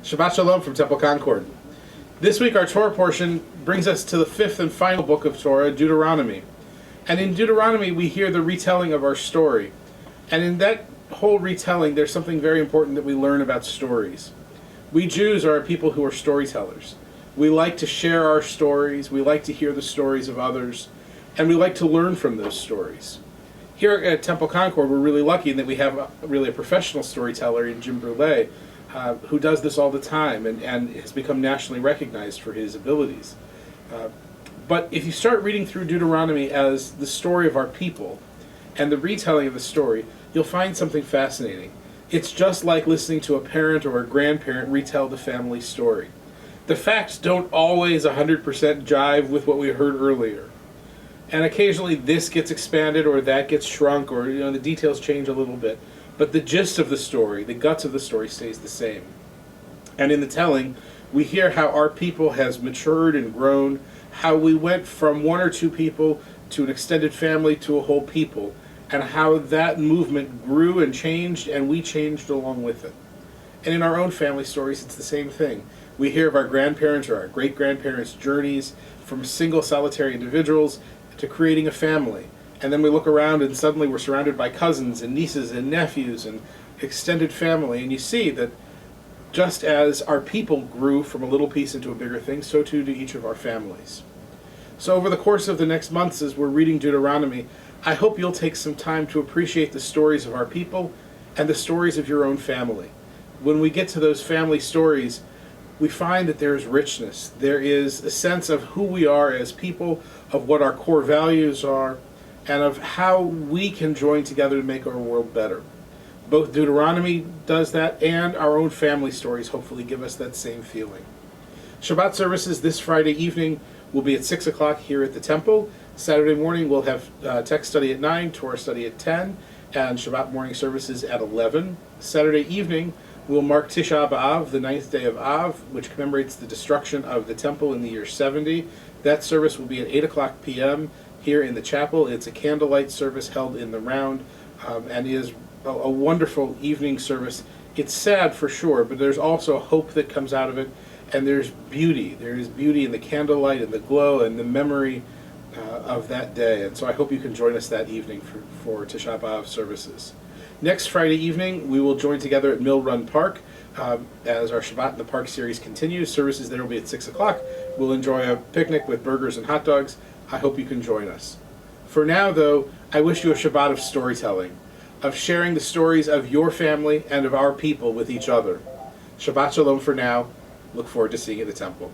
Shabbat Shalom from Temple Concord. This week our Torah portion brings us to the fifth and final book of Torah, Deuteronomy. And in Deuteronomy we hear the retelling of our story. And in that whole retelling there's something very important that we learn about stories. We Jews are a people who are storytellers. We like to share our stories, we like to hear the stories of others, and we like to learn from those stories. Here at Temple Concord we're really lucky that we have a professional storyteller in Jim Brule, who does this all the time and has become nationally recognized for his abilities. But if you start reading through Deuteronomy as the story of our people and the retelling of the story, you'll find something fascinating. It's just like listening to a parent or a grandparent retell the family story. The facts don't always 100% jive with what we heard earlier. And occasionally this gets expanded or that gets shrunk, or the details change a little bit. But the gist of the story, the guts of the story, stays the same. And in the telling, we hear how our people has matured and grown, how we went from one or two people to an extended family to a whole people, and how that movement grew and changed, and we changed along with it. And in our own family stories, it's the same thing. We hear of our grandparents or our great-grandparents' journeys from single solitary individuals to creating a family. And then we look around and suddenly we're surrounded by cousins and nieces and nephews and extended family. And you see that just as our people grew from a little piece into a bigger thing, so too do each of our families. So over the course of the next months as we're reading Deuteronomy, I hope you'll take some time to appreciate the stories of our people and the stories of your own family. When we get to those family stories, we find that there is richness. There is a sense of who we are as people, of what our core values are, and of how we can join together to make our world better. Both Deuteronomy does that, and our own family stories hopefully give us that same feeling. Shabbat services this Friday evening will be at 6 o'clock here at the temple. Saturday morning we'll have text study at 9, Torah study at 10, and Shabbat morning services at 11. Saturday evening we'll mark Tisha B'Av, the 9th day of Av, which commemorates the destruction of the temple in the year 70. That service will be at 8 o'clock p.m. here in the chapel. It's a candlelight service held in the round, and is a wonderful evening service. It's sad for sure, but there's also hope that comes out of it, and there's beauty. There is beauty in the candlelight and the glow and the memory of that day. And so I hope you can join us that evening for Tisha B'Av services. Next Friday evening, we will join together at Mill Run Park as our Shabbat in the Park series continues. Services there will be at 6 o'clock. We'll enjoy a picnic with burgers and hot dogs. I hope you can join us. For now, though, I wish you a Shabbat of storytelling, of sharing the stories of your family and of our people with each other. Shabbat Shalom for now. Look forward to seeing you at the temple.